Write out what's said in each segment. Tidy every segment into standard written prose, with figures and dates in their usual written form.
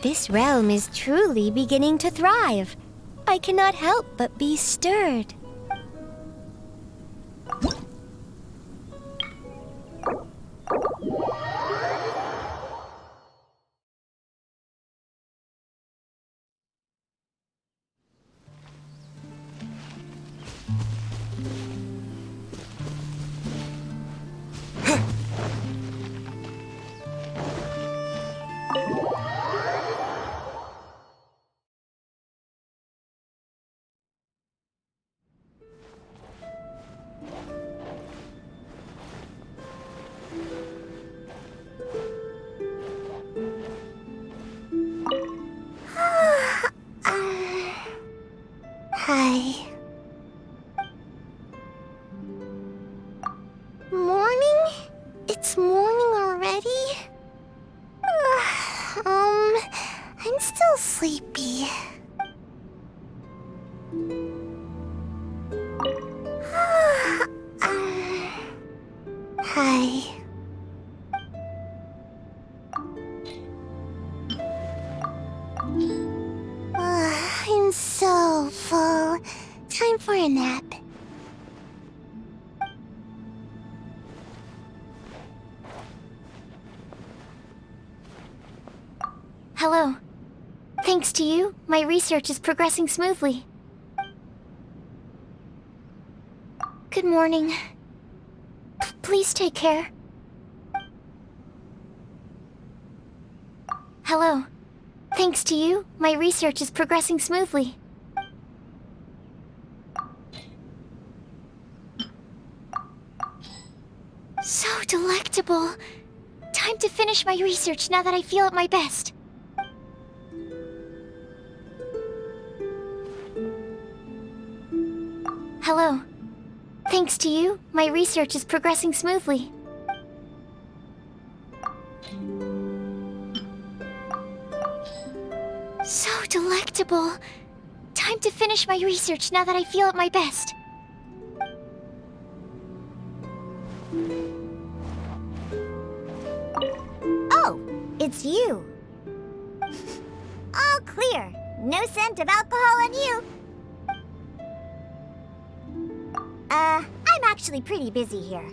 This realm is truly beginning to thrive. I cannot help but be stirred. Hi. Morning? It's morning already? I'm still sleepy. Hi. I'm so full. Time for a nap. Hello. Thanks to you, my research is progressing smoothly. Good morning. Please take care. Hello. Thanks to you, my research is progressing smoothly. So delectable. Time to finish my research now that I feel at my best. Hello. Thanks to you, my research is progressing smoothly. So delectable. Time to finish my research now that I feel at my best. Oh, it's you. All clear. No scent of alcohol on you. I'm actually pretty busy here.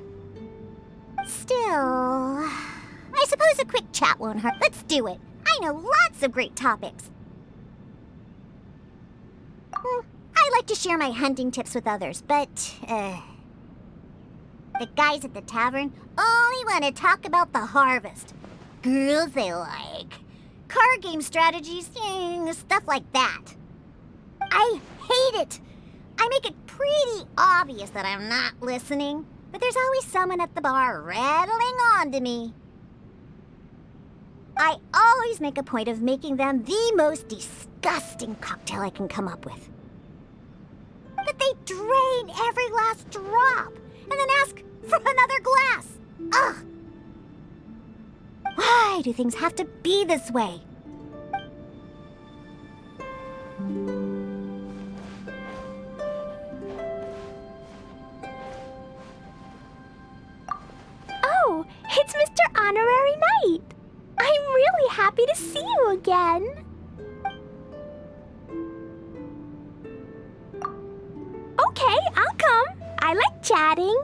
Still, I suppose a quick chat won't hurt. Let's do it. I know lots of great topics. I like to share my hunting tips with others, but, the guys at the tavern only want to talk about the harvest. Girls they like. Card game strategies, stuff like that. I hate it. I make it pretty obvious that I'm not listening, but there's always someone at the bar rattling on to me. I always make a point of making them the most disgusting cocktail I can come up with. But they drain every last drop, and then ask for another glass. Ugh! Why do things have to be this way? Oh, it's Mr. Honorary Knight. I'm really happy to see you again. Okay, I'll come. I like chatting.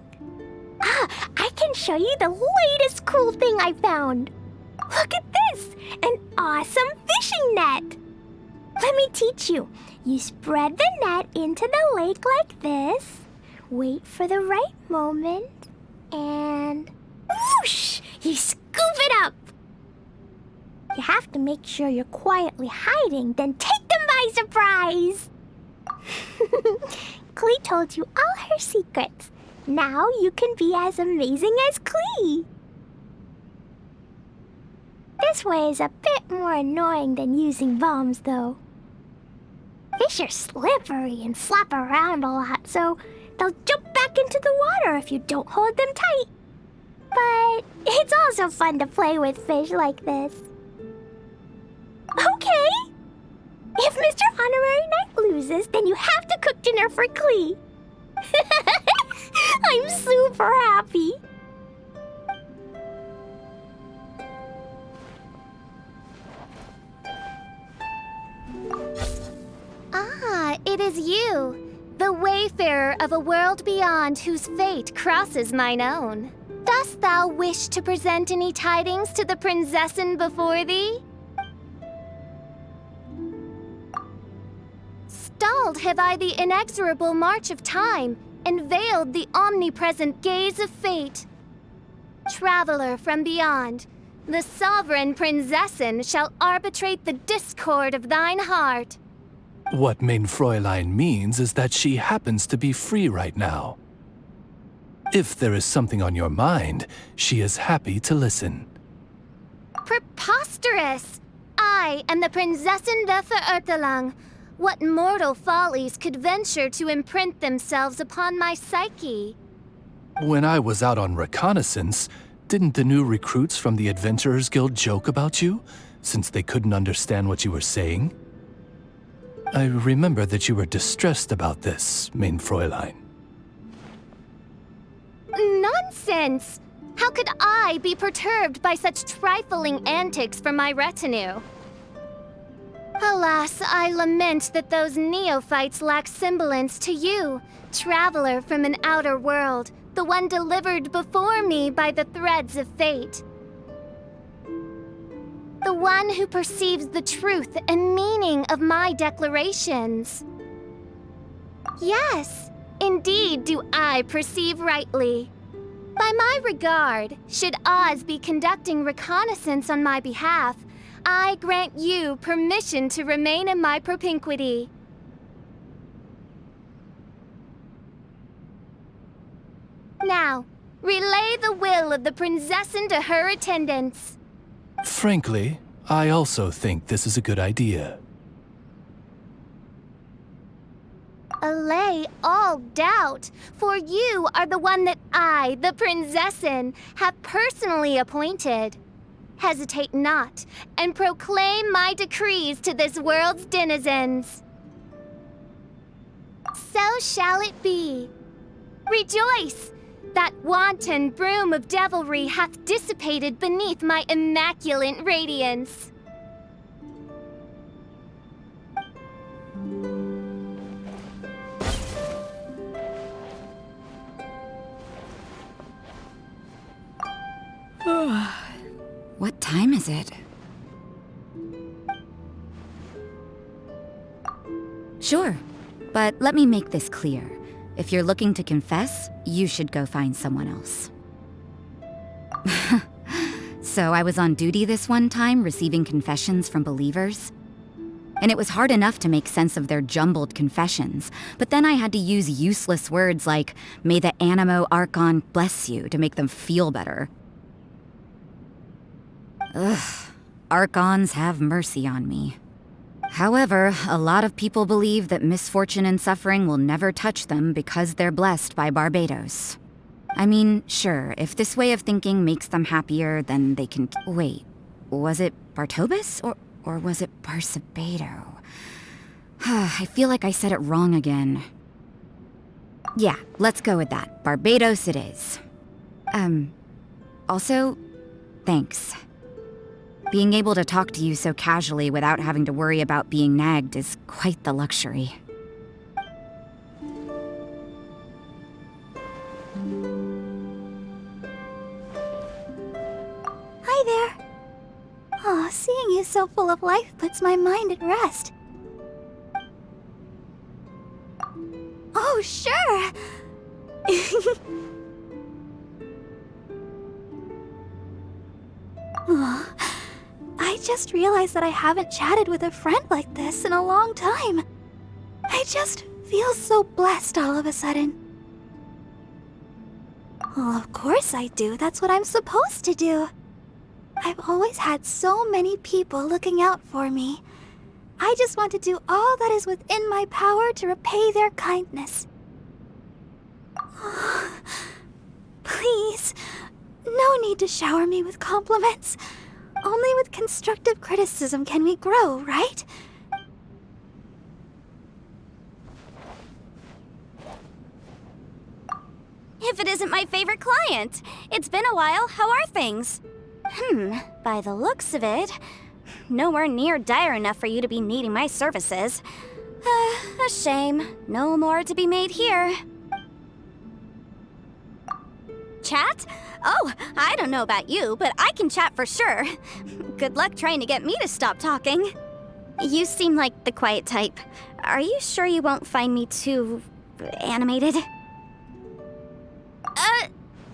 I can show you the latest cool thing I found. Look at this, an awesome fishing net. Let me teach you. You spread the net into the lake like this, wait for the right moment, and whoosh, you scoop it up. You have to make sure you're quietly hiding, then take them by surprise. Klee told you all her secrets. Now you can be as amazing as Klee. This way is a bit more annoying than using bombs, though. Fish are slippery and flop around a lot, so they'll jump back into the water if you don't hold them tight. But it's also fun to play with fish like this. Okay! If Mr. Honorary Knight loses, then you have to cook dinner for Klee. I'm super happy. of a world beyond whose fate crosses mine own. Dost thou wish to present any tidings to the prinzessin before thee? Stalled have I the inexorable march of time, and veiled the omnipresent gaze of fate. Traveler from beyond, the sovereign prinzessin shall arbitrate the discord of thine heart. What mein Fräulein means is that she happens to be free right now. If there is something on your mind, she is happy to listen. Preposterous! I am the Prinzessin der Verurteilung. What mortal follies could venture to imprint themselves upon my psyche? When I was out on reconnaissance, didn't the new recruits from the Adventurers Guild joke about you, since they couldn't understand what you were saying? I remember that you were distressed about this, mein Fräulein. Nonsense! How could I be perturbed by such trifling antics from my retinue? Alas, I lament that those neophytes lack semblance to you, traveler from an outer world, the one delivered before me by the threads of fate. The one who perceives the truth and meaning of my declarations. Yes, indeed do I perceive rightly. By my regard, should Oz be conducting reconnaissance on my behalf, I grant you permission to remain in my propinquity. Now, relay the will of the Prinzessin to her attendants. Frankly, I also think this is a good idea. Allay all doubt, for you are the one that I, the Prinzessin, have personally appointed. Hesitate not, and proclaim my decrees to this world's denizens. So shall it be. Rejoice! That wanton broom of devilry hath dissipated beneath my immaculate radiance. What time is it? Sure, but let me make this clear. If you're looking to confess, you should go find someone else. So I was on duty this one time, receiving confessions from believers. And it was hard enough to make sense of their jumbled confessions, but then I had to use useless words like, "May the Animo Archon bless you," to make them feel better. Ugh, Archons have mercy on me. However, a lot of people believe that misfortune and suffering will never touch them because they're blessed by Barbados. I mean, sure, if this way of thinking makes them happier, then they can... Wait, was it Bartobus or was it Barcebedo? I feel like I said it wrong again. Yeah, let's go with that. Barbados it is. Also, thanks. Being able to talk to you so casually without having to worry about being nagged is quite the luxury. Hi there. Oh, seeing you so full of life puts my mind at rest. Oh, sure. Oh, I just realized that I haven't chatted with a friend like this in a long time. I just feel so blessed all of a sudden. Well, of course I do. That's what I'm supposed to do. I've always had so many people looking out for me. I just want to do all that is within my power to repay their kindness. Please, no need to shower me with compliments. Only with constructive criticism can we grow, right? If it isn't my favorite client. It's been a while. How are things? By the looks of it, nowhere near dire enough for you to be needing my services. A shame. No more to be made here. Chat? Oh, I don't know about you, but I can chat for sure. Good luck trying to get me to stop talking. You seem like the quiet type. Are you sure you won't find me too... animated?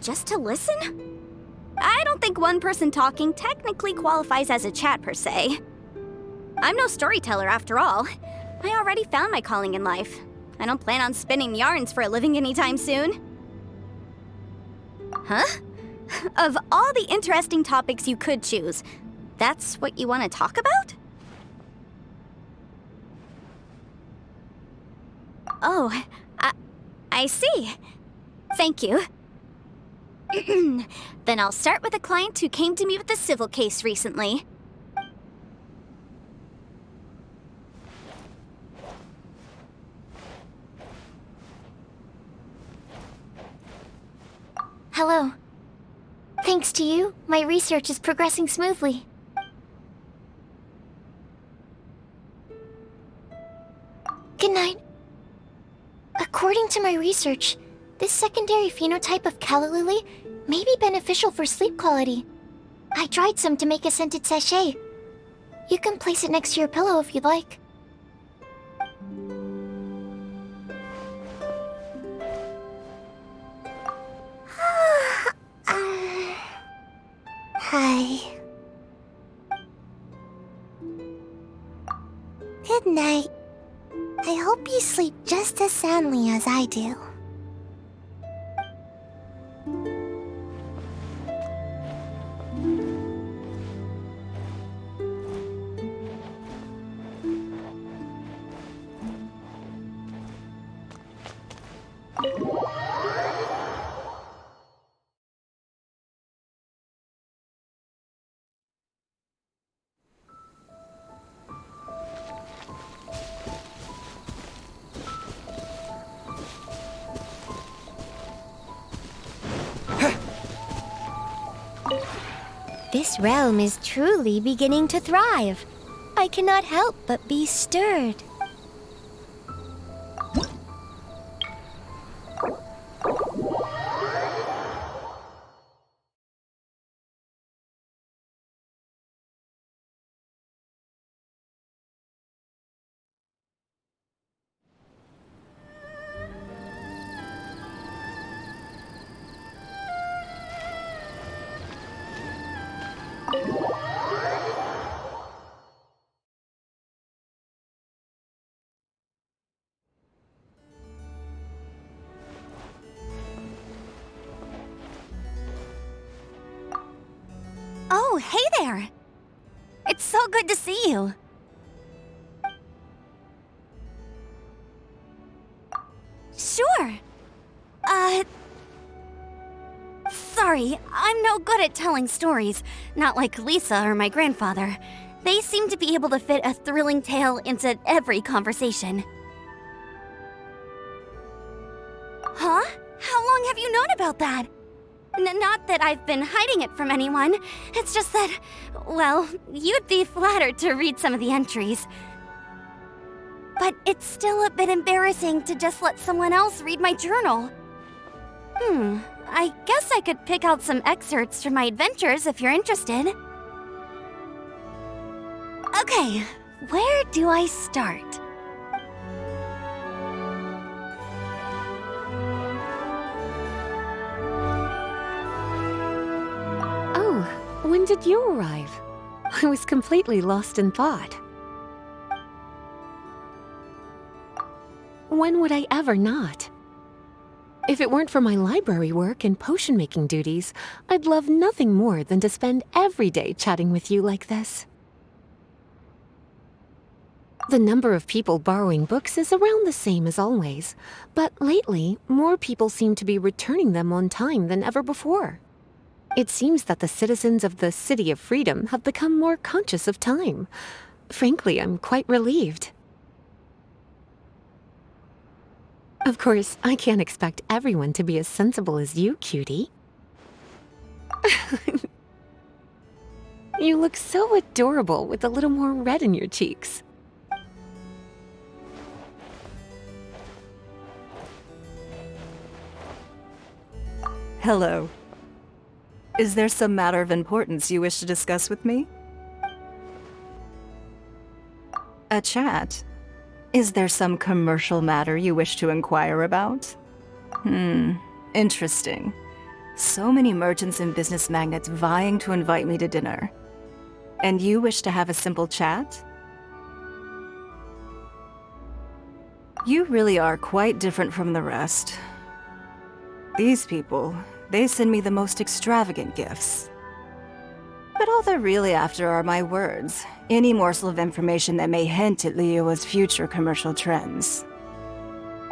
Just to listen? I don't think one person talking technically qualifies as a chat per se. I'm no storyteller after all. I already found my calling in life. I don't plan on spinning yarns for a living anytime soon. Huh? Of all the interesting topics you could choose, that's what you want to talk about? Oh, I see. Thank you. Then I'll start with a client who came to me with a civil case recently. Hello. Thanks to you, my research is progressing smoothly. Good night. According to my research, this secondary phenotype of calla lily may be beneficial for sleep quality. I dried some to make a scented sachet. You can place it next to your pillow if you'd like. Hi. Good night. I hope you sleep just as soundly as I do. This realm is truly beginning to thrive. I cannot help but be stirred. Oh, hey there! It's so good to see you. Sure. Sorry, I'm no good at telling stories, not like Lisa or my grandfather. They seem to be able to fit a thrilling tale into every conversation. Huh? How long have you known about that? Not that I've been hiding it from anyone. It's just that, well, you'd be flattered to read some of the entries. But it's still a bit embarrassing to just let someone else read my journal. I guess I could pick out some excerpts from my adventures if you're interested. Okay, where do I start? Oh, when did you arrive? I was completely lost in thought. When would I ever not? If it weren't for my library work and potion-making duties, I'd love nothing more than to spend every day chatting with you like this. The number of people borrowing books is around the same as always, but lately, more people seem to be returning them on time than ever before. It seems that the citizens of the City of Freedom have become more conscious of time. Frankly, I'm quite relieved. Of course, I can't expect everyone to be as sensible as you, cutie. You look so adorable with a little more red in your cheeks. Hello. Is there some matter of importance you wish to discuss with me? A chat? Is there some commercial matter you wish to inquire about? Interesting. So many merchants and business magnates vying to invite me to dinner. And you wish to have a simple chat? You really are quite different from the rest. These people, they send me the most extravagant gifts. But all they're really after are my words, any morsel of information that may hint at Liyue's future commercial trends.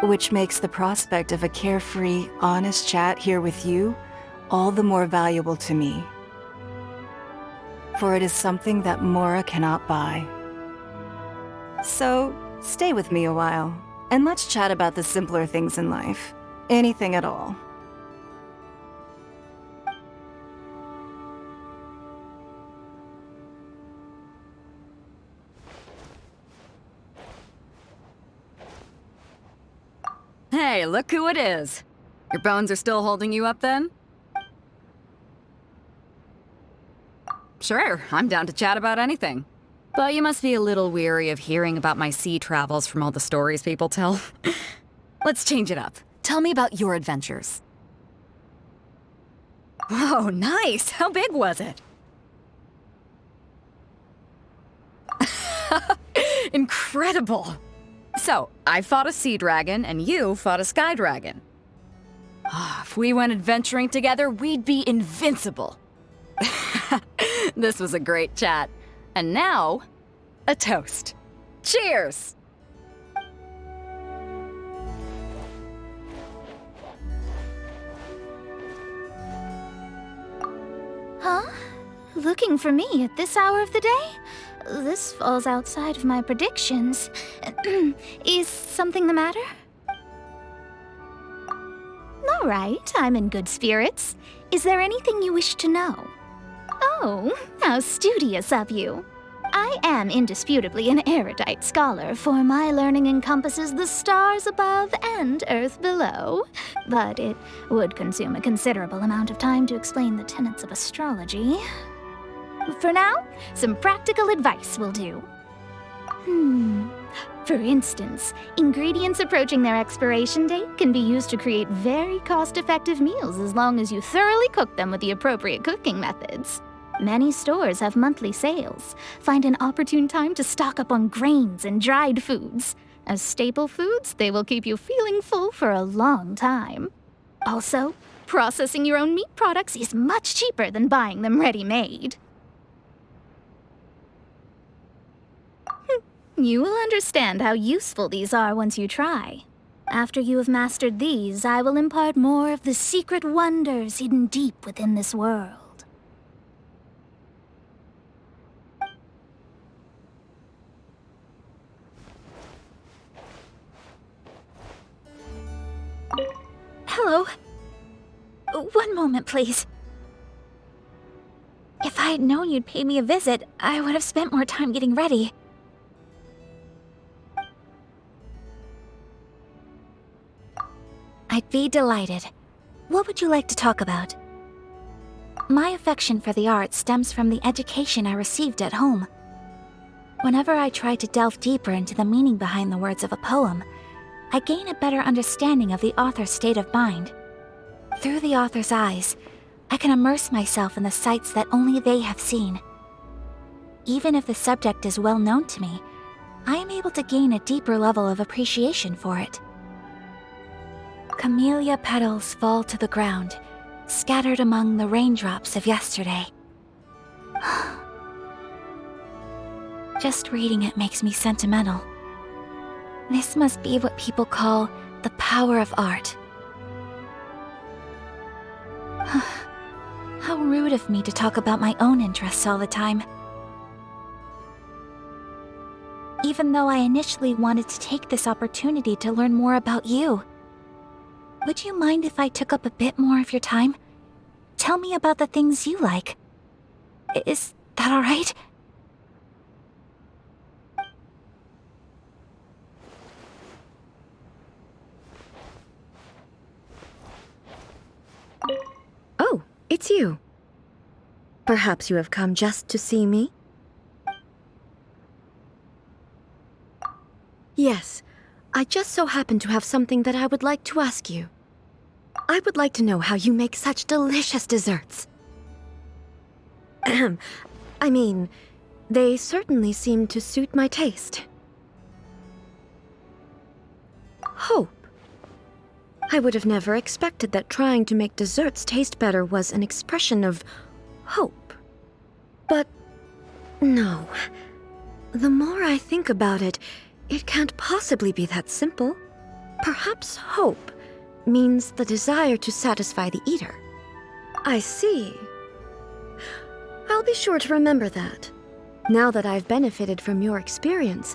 Which makes the prospect of a carefree, honest chat here with you all the more valuable to me. For it is something that Mora cannot buy. So, stay with me a while, and let's chat about the simpler things in life. Anything at all. Hey, look who it is. Your bones are still holding you up then? Sure, I'm down to chat about anything. But you must be a little weary of hearing about my sea travels from all the stories people tell. Let's change it up. Tell me about your adventures. Whoa, nice! How big was it? Incredible! So, I fought a sea dragon, and you fought a sky dragon. If we went adventuring together, we'd be invincible. This was a great chat. And now, a toast. Cheers! Huh? Looking for me at this hour of the day? This falls outside of my predictions. Is something the matter? All right, I'm in good spirits. Is there anything you wish to know? Oh, how studious of you. I am indisputably an erudite scholar, for my learning encompasses the stars above and earth below. But it would consume a considerable amount of time to explain the tenets of astrology. For now, some practical advice will do. For instance, ingredients approaching their expiration date can be used to create very cost-effective meals as long as you thoroughly cook them with the appropriate cooking methods. Many stores have monthly sales. Find an opportune time to stock up on grains and dried foods. As staple foods, they will keep you feeling full for a long time. Also, processing your own meat products is much cheaper than buying them ready-made. You will understand how useful these are once you try. After you have mastered these, I will impart more of the secret wonders hidden deep within this world. Hello. One moment, please. If I had known you'd pay me a visit, I would have spent more time getting ready. I'd be delighted. What would you like to talk about? My affection for the arts stems from the education I received at home. Whenever I try to delve deeper into the meaning behind the words of a poem, I gain a better understanding of the author's state of mind. Through the author's eyes, I can immerse myself in the sights that only they have seen. Even if the subject is well known to me, I am able to gain a deeper level of appreciation for it. Camellia petals fall to the ground, scattered among the raindrops of yesterday. Just reading it makes me sentimental. This must be what people call the power of art. How rude of me to talk about my own interests all the time. Even though I initially wanted to take this opportunity to learn more about you. Would you mind if I took up a bit more of your time? Tell me about the things you like. Is that all right? Oh, it's you. Perhaps you have come just to see me? Yes, I just so happen to have something that I would like to ask you. I would like to know how you make such delicious desserts. I mean, they certainly seem to suit my taste. Hope. I would have never expected that trying to make desserts taste better was an expression of hope. But no. The more I think about it, it can't possibly be that simple. Perhaps hope means the desire to satisfy the eater. I see. I'll be sure to remember that. Now that I've benefited from your experience,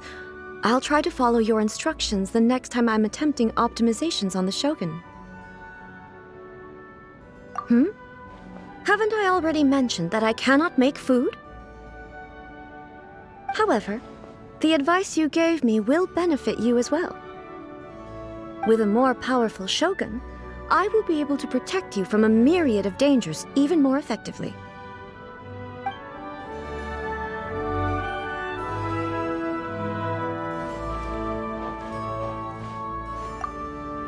I'll try to follow your instructions the next time I'm attempting optimizations on the Shogun. Haven't I already mentioned that I cannot make food? However, the advice you gave me will benefit you as well. With a more powerful Shogun, I will be able to protect you from a myriad of dangers even more effectively.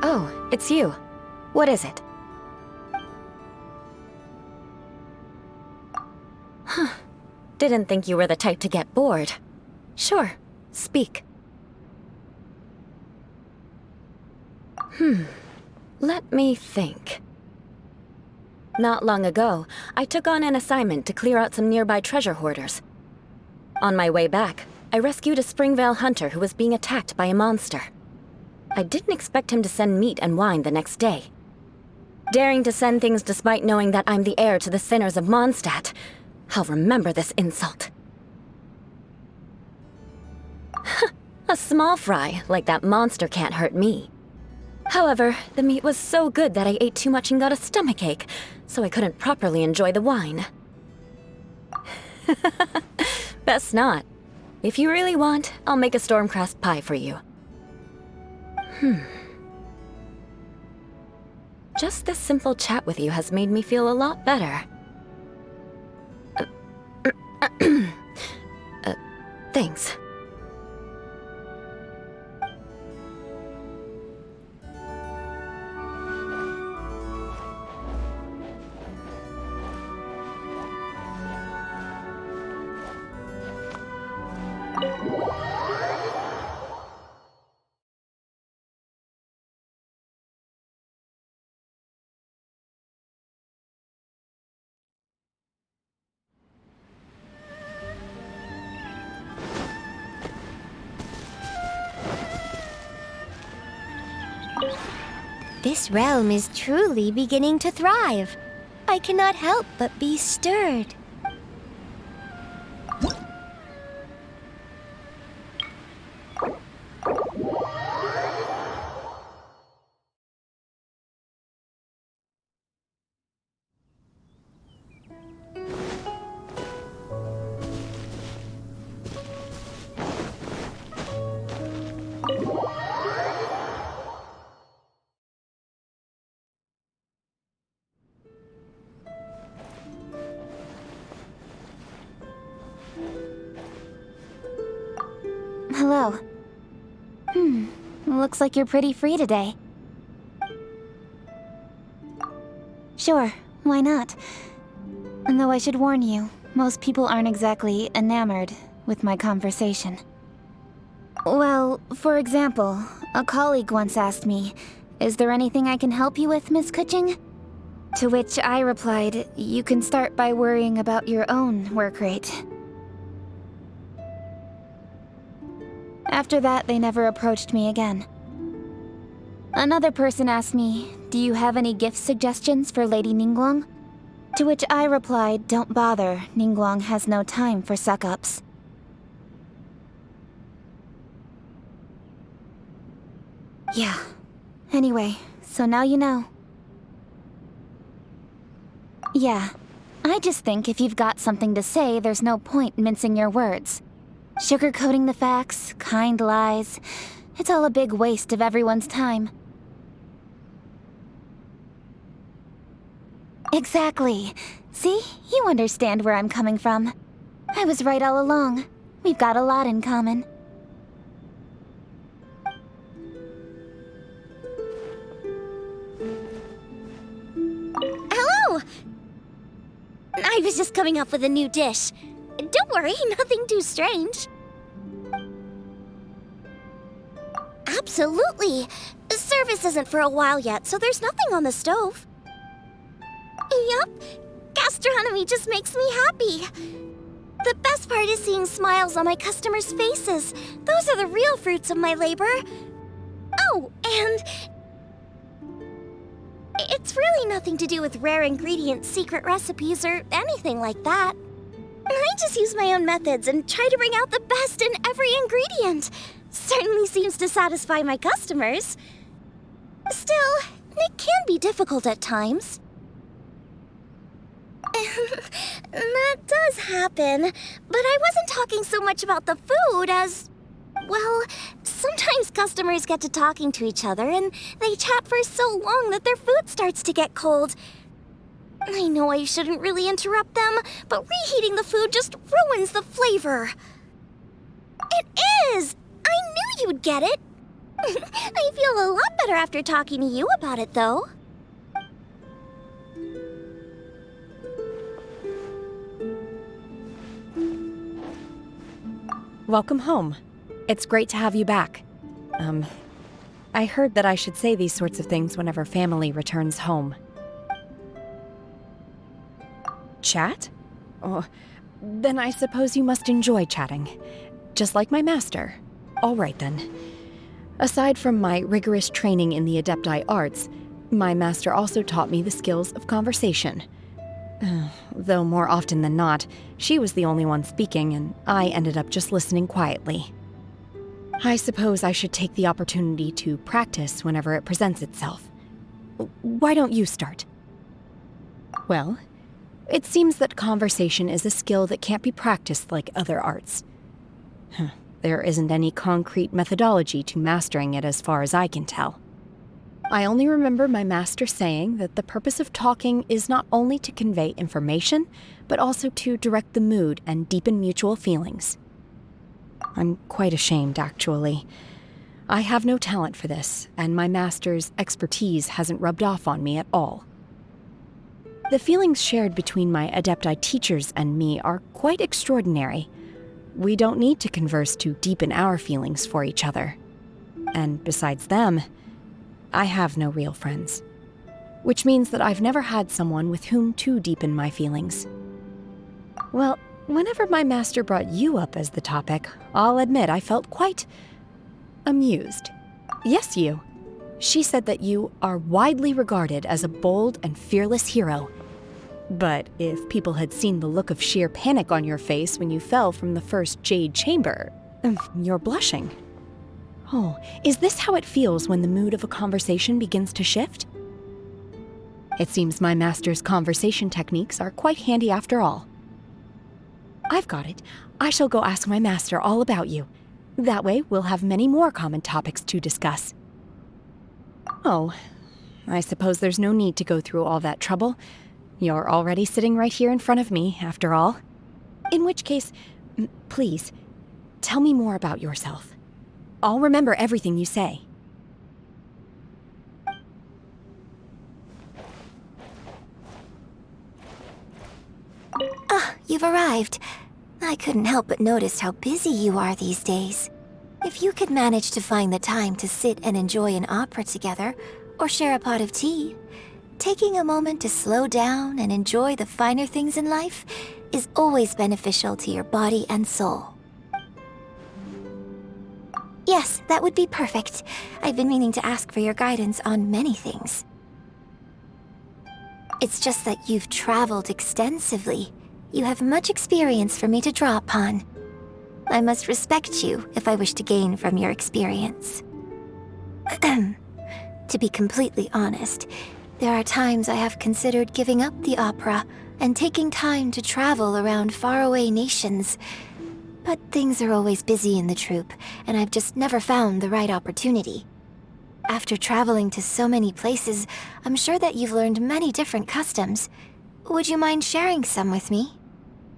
Oh, it's you. What is it? Huh. Didn't think you were the type to get bored. Sure, speak. Let me think. Not long ago, I took on an assignment to clear out some nearby treasure hoarders. On my way back, I rescued a Springvale hunter who was being attacked by a monster. I didn't expect him to send meat and wine the next day. Daring to send things despite knowing that I'm the heir to the sinners of Mondstadt. I'll remember this insult. A small fry like that monster can't hurt me. However, the meat was so good that I ate too much and got a stomachache, so I couldn't properly enjoy the wine. Best not. If you really want, I'll make a stormcrest pie for you. Just this simple chat with you has made me feel a lot better. Thanks. This realm is truly beginning to thrive. I cannot help but be stirred. Hello. Looks like you're pretty free today. Sure, why not? Though I should warn you, most people aren't exactly enamored with my conversation. Well, for example, a colleague once asked me, "Is there anything I can help you with, Miss Keqing?" To which I replied, "You can start by worrying about your own work rate." After that, they never approached me again. Another person asked me, "Do you have any gift suggestions for Lady Ningguang?" To which I replied, "Don't bother, Ningguang has no time for suck-ups." Yeah. Anyway, so now you know. Yeah. I just think if you've got something to say, there's no point mincing your words. Sugarcoating the facts, kind lies, it's all a big waste of everyone's time. Exactly. See? You understand where I'm coming from. I was right all along. We've got a lot in common. Hello! I was just coming up with a new dish. Don't worry, nothing too strange. Absolutely. Service isn't for a while yet, so there's nothing on the stove. Yup. Gastronomy just makes me happy. The best part is seeing smiles on my customers' faces. Those are the real fruits of my labor. Oh, and... it's really nothing to do with rare ingredients, secret recipes, or anything like that. I just use my own methods and try to bring out the best in every ingredient. Certainly seems to satisfy my customers. Still, it can be difficult at times. That does happen, but I wasn't talking so much about the food as... well, sometimes customers get to talking to each other and they chat for so long that their food starts to get cold. I know I shouldn't really interrupt them, but reheating the food just ruins the flavor. It is! I knew you'd get it! I feel a lot better after talking to you about it, though. Welcome home. It's great to have you back. I heard that I should say these sorts of things whenever family returns home. Chat? Oh, then I suppose you must enjoy chatting. Just like my master. All right then. Aside from my rigorous training in the Adepti arts, my master also taught me the skills of conversation. Though more often than not, she was the only one speaking, and I ended up just listening quietly. I suppose I should take the opportunity to practice whenever it presents itself. Why don't you start? Well, it seems that conversation is a skill that can't be practiced like other arts. There isn't any concrete methodology to mastering it as far as I can tell. I only remember my master saying that the purpose of talking is not only to convey information, but also to direct the mood and deepen mutual feelings. I'm quite ashamed, actually. I have no talent for this, and my master's expertise hasn't rubbed off on me at all. The feelings shared between my Adepti teachers and me are quite extraordinary. We don't need to converse to deepen our feelings for each other. And besides them, I have no real friends. Which means that I've never had someone with whom to deepen my feelings. Well, whenever my master brought you up as the topic, I'll admit I felt quite amused. Yes, you. She said that you are widely regarded as a bold and fearless hero. But if people had seen the look of sheer panic on your face when you fell from the first Jade Chamber, you're blushing. Oh, is this how it feels when the mood of a conversation begins to shift? It seems my master's conversation techniques are quite handy after all. I've got it. I shall go ask my master all about you. That way, we'll have many more common topics to discuss. Oh, I suppose there's no need to go through all that trouble. You're already sitting right here in front of me, after all. In which case, please, tell me more about yourself. I'll remember everything you say. Ah, you've arrived. I couldn't help but notice how busy you are these days. If you could manage to find the time to sit and enjoy an opera together, or share a pot of tea, taking a moment to slow down and enjoy the finer things in life is always beneficial to your body and soul. Yes, that would be perfect. I've been meaning to ask for your guidance on many things. It's just that you've traveled extensively. You have much experience for me to draw upon. I must respect you if I wish to gain from your experience. To be completely honest, there are times I have considered giving up the opera and taking time to travel around faraway nations. But things are always busy in the troupe, and I've just never found the right opportunity. After traveling to so many places, I'm sure that you've learned many different customs. Would you mind sharing some with me?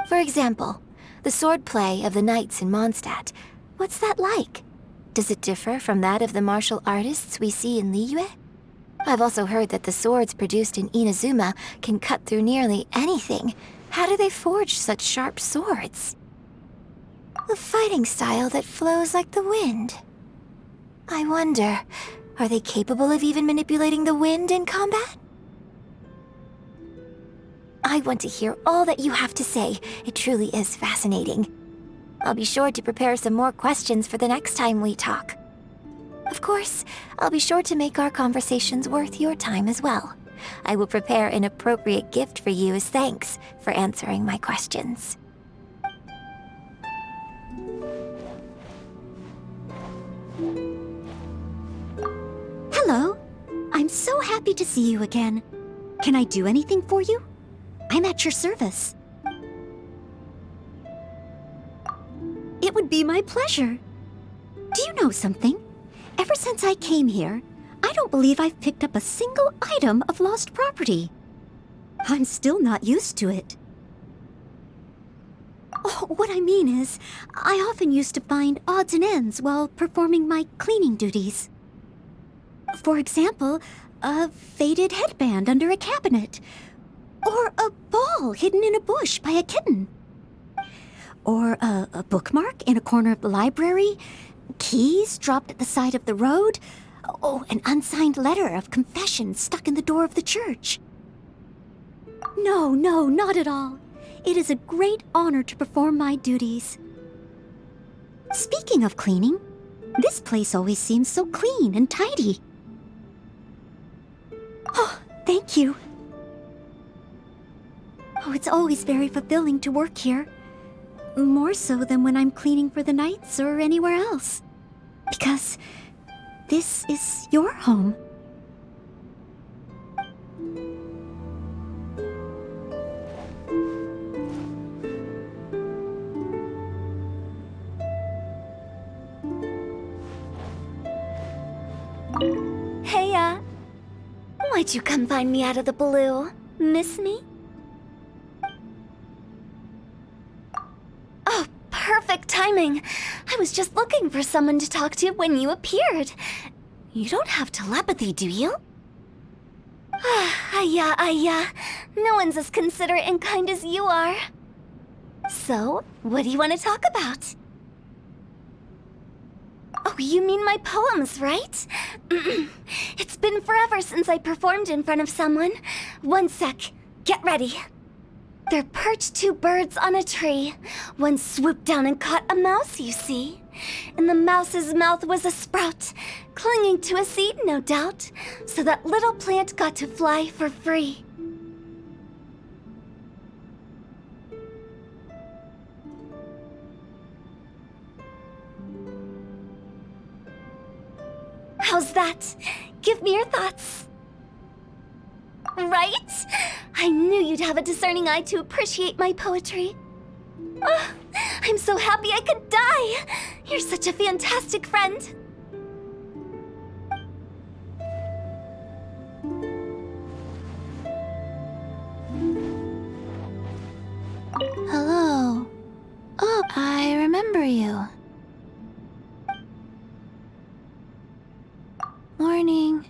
For example, the swordplay of the knights in Mondstadt. What's that like? Does it differ from that of the martial artists we see in Liyue? I've also heard that the swords produced in Inazuma can cut through nearly anything. How do they forge such sharp swords? A fighting style that flows like the wind. I wonder, are they capable of even manipulating the wind in combat? I want to hear all that you have to say. It truly is fascinating. I'll be sure to prepare some more questions for the next time we talk. Of course, I'll be sure to make our conversations worth your time as well. I will prepare an appropriate gift for you as thanks for answering my questions. Hello. I'm so happy to see you again. Can I do anything for you? I'm at your service. It would be my pleasure. Do you know something? Ever since I came here, I don't believe I've picked up a single item of lost property. I'm still not used to it. Oh, what I mean is, I often used to find odds and ends while performing my cleaning duties. For example, a faded headband under a cabinet, or a ball hidden in a bush by a kitten, or a bookmark in a corner of the library, keys dropped at the side of the road, oh, an unsigned letter of confession stuck in the door of the church. No, not at all. It is a great honor to perform my duties. Speaking of cleaning, this place always seems so clean and tidy. Oh, thank you. Oh, it's always very fulfilling to work here. More so than when I'm cleaning for the Knights or anywhere else. Because this is your home. Hey, why'd you come find me out of the blue? Miss me? Oh, perfect timing. I was just looking for someone to talk to when you appeared. You don't have telepathy, do you? No one's as considerate and kind as you are. So, what do you want to talk about? Oh, you mean my poems, right? It's been forever since I performed in front of someone. One sec. Get ready. There perched two birds on a tree. One swooped down and caught a mouse, you see. In the mouse's mouth was a sprout, clinging to a seed, no doubt, so that little plant got to fly for free. How's that? Give me your thoughts. Right? I knew you'd have a discerning eye to appreciate my poetry. Oh, I'm so happy I could die! You're such a fantastic friend. Hello. Oh, I remember you. Morning.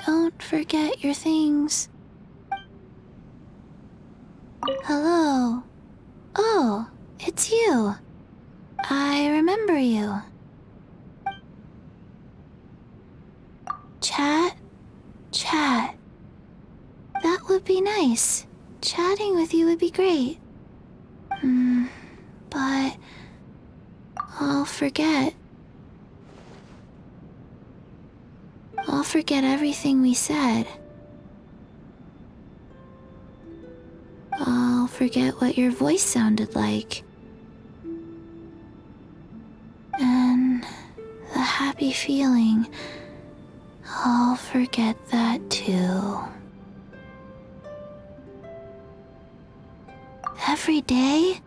Don't forget your things. Hello. Oh, it's you. I remember you. Chat? Chat. That would be nice. Chatting with you would be great. But I'll forget. I'll forget everything we said. I'll forget what your voice sounded like. And the happy feeling, I'll forget that too. Every day?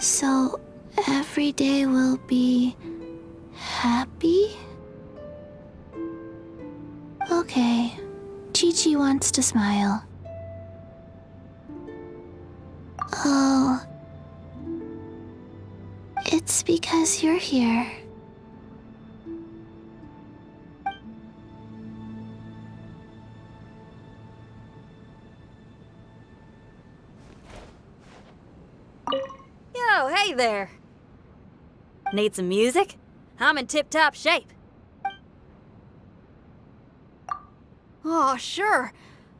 So every day will be happy? Qiqi wants to smile. Oh. It's because you're here. Yo, hey there. Need some music? I'm in tip-top shape. Oh, sure.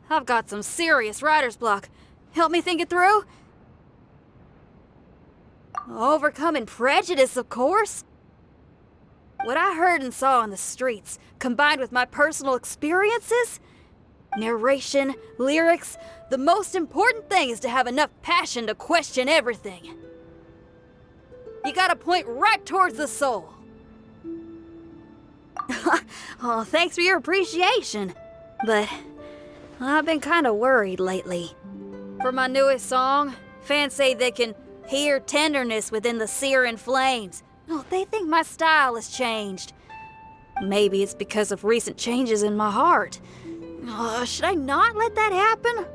I've got some serious writer's block. Help me think it through? Overcoming prejudice, of course. What I heard and saw in the streets, combined with my personal experiences, narration, lyrics, the most important thing is to have enough passion to question everything. You gotta point right towards the soul. Oh, thanks for your appreciation. But I've been kinda worried lately. For my newest song, fans say they can hear tenderness within the searing flames. Oh, they think my style has changed. Maybe it's because of recent changes in my heart. Should I not let that happen?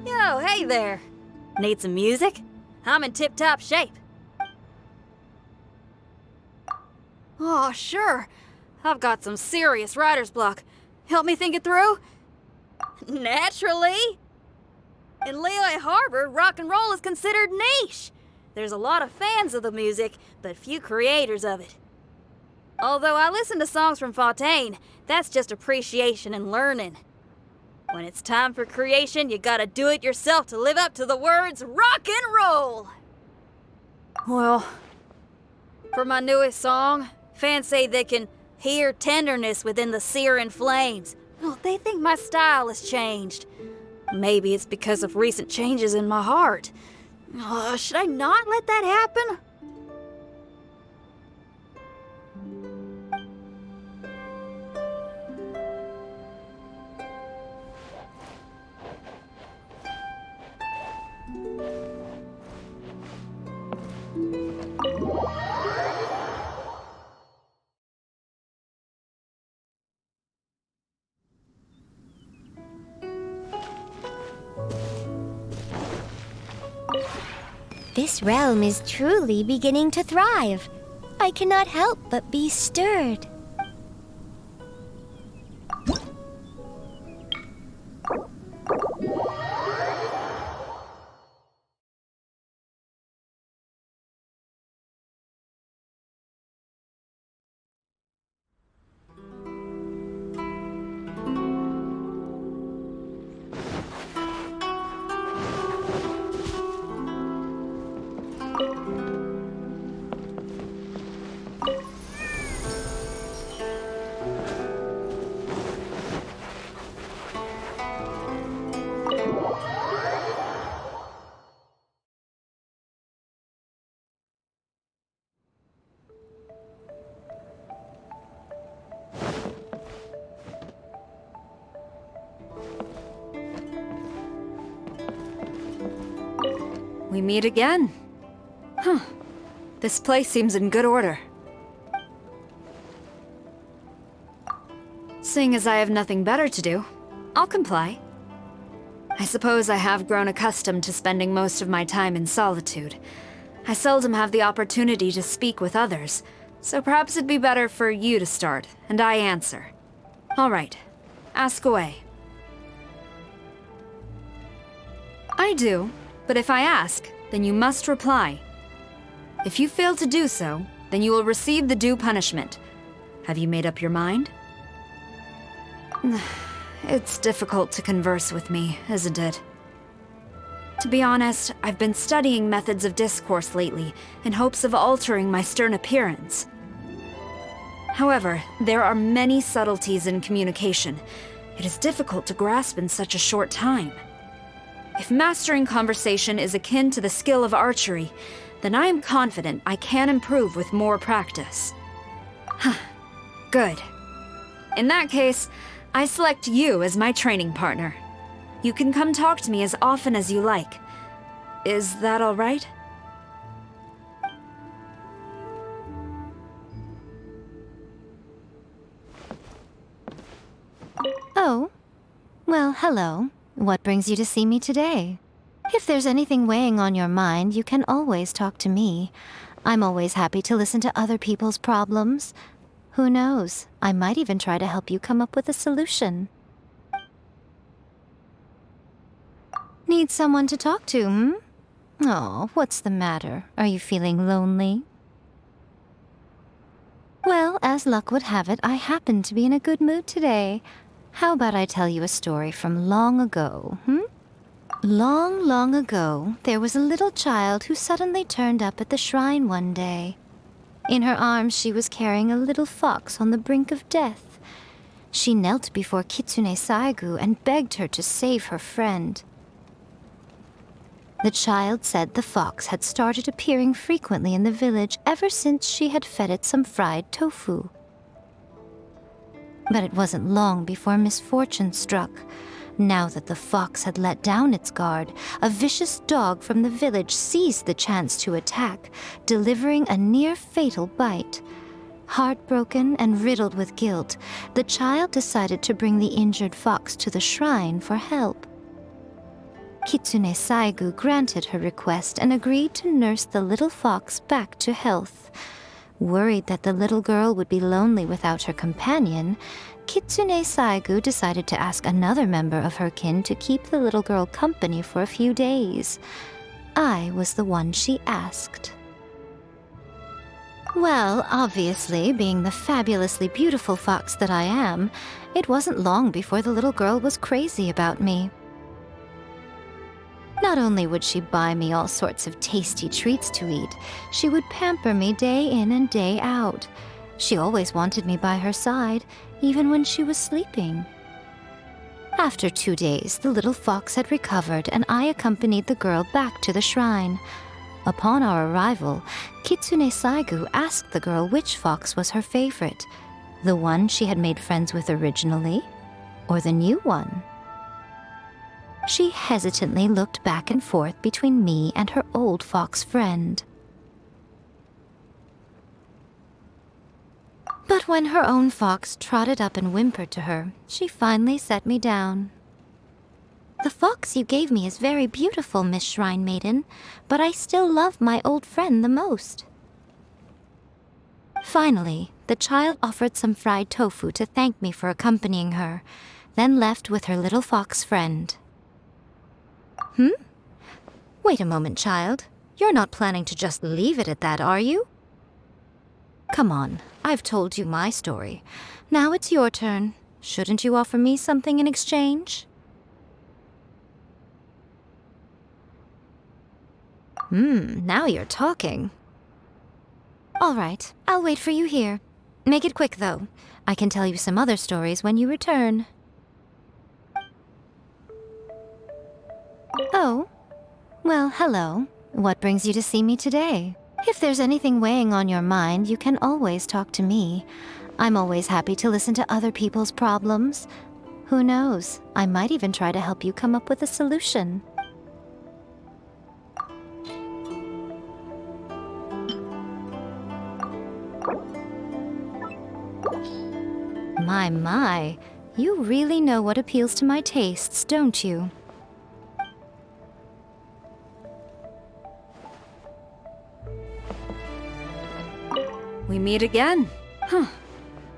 Yo, hey there. Need some music? I'm in tip-top shape. Oh, sure. I've got some serious writer's block. Help me think it through? Naturally! In Liyue Harbor, rock and roll is considered niche. There's a lot of fans of the music, but few creators of it. Although I listen to songs from Fontaine, that's just appreciation and learning. When it's time for creation, you gotta do it yourself to live up to the words rock and roll! Well, for my newest song, fans say they can hear tenderness within the searing flames. Oh, they think my style has changed. Maybe it's because of recent changes in my heart. Should I not let that happen? This realm is truly beginning to thrive. I cannot help but be stirred. We meet again. Huh. This place seems in good order. Seeing as I have nothing better to do, I'll comply. I suppose I have grown accustomed to spending most of my time in solitude. I seldom have the opportunity to speak with others, so perhaps it'd be better for you to start, and I answer. All right, ask away. I do, but if I ask, then you must reply. If you fail to do so, then you will receive the due punishment. Have you made up your mind? It's difficult to converse with me, isn't it? To be honest, I've been studying methods of discourse lately in hopes of altering my stern appearance. However, there are many subtleties in communication. It is difficult to grasp in such a short time. If mastering conversation is akin to the skill of archery, then I am confident I can improve with more practice. Good. In that case, I select you as my training partner. You can come talk to me as often as you like. Is that all right? Oh, well, hello. What brings you to see me today? If there's anything weighing on your mind, you can always talk to me. I'm always happy to listen to other people's problems. Who knows, I might even try to help you come up with a solution. Need someone to talk to, hmm? Oh, what's the matter? Are you feeling lonely? Well, as luck would have it, I happen to be in a good mood today. How about I tell you a story from long ago, hmm? Long, long ago, there was a little child who suddenly turned up at the shrine one day. In her arms, she was carrying a little fox on the brink of death. She knelt before Kitsune Saigu and begged her to save her friend. The child said the fox had started appearing frequently in the village ever since she had fed it some fried tofu. But it wasn't long before misfortune struck. Now that the fox had let down its guard, a vicious dog from the village seized the chance to attack, delivering a near-fatal bite. Heartbroken and riddled with guilt, the child decided to bring the injured fox to the shrine for help. Kitsune Saigu granted her request and agreed to nurse the little fox back to health. Worried that the little girl would be lonely without her companion, Kitsune Saigu decided to ask another member of her kin to keep the little girl company for a few days. I was the one she asked. Well, obviously, being the fabulously beautiful fox that I am, it wasn't long before the little girl was crazy about me. Not only would she buy me all sorts of tasty treats to eat, she would pamper me day in and day out. She always wanted me by her side, even when she was sleeping. After 2 days, the little fox had recovered, and I accompanied the girl back to the shrine. Upon our arrival, Kitsune Saigu asked the girl which fox was her favorite, the one she had made friends with originally, or the new one. She hesitantly looked back and forth between me and her old fox friend. But when her own fox trotted up and whimpered to her, she finally set me down. The fox you gave me is very beautiful, Miss Shrine Maiden, but I still love my old friend the most. Finally, the child offered some fried tofu to thank me for accompanying her, then left with her little fox friend. Wait a moment, child. You're not planning to just leave it at that, are you? Come on, I've told you my story. Now it's your turn. Shouldn't you offer me something in exchange? Now you're talking. All right, I'll wait for you here. Make it quick, though. I can tell you some other stories when you return. Oh, well, hello. What brings you to see me today? If there's anything weighing on your mind, you can always talk to me. I'm always happy to listen to other people's problems. Who knows, I might even try to help you come up with a solution. My, you really know what appeals to my tastes, don't you? We meet again. Huh.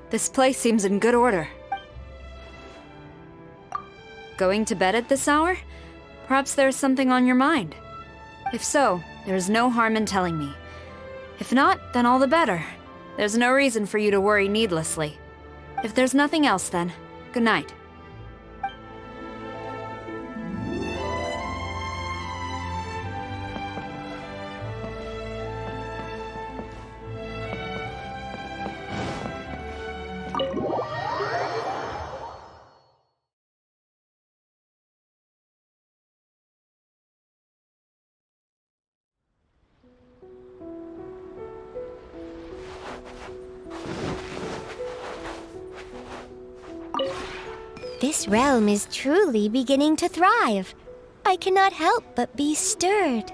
This place seems in good order. Going to bed at this hour? Perhaps there's something on your mind. If so, there's no harm in telling me. If not, then all the better. There's no reason for you to worry needlessly. If there's nothing else, then, good night. This realm is truly beginning to thrive. I cannot help but be stirred.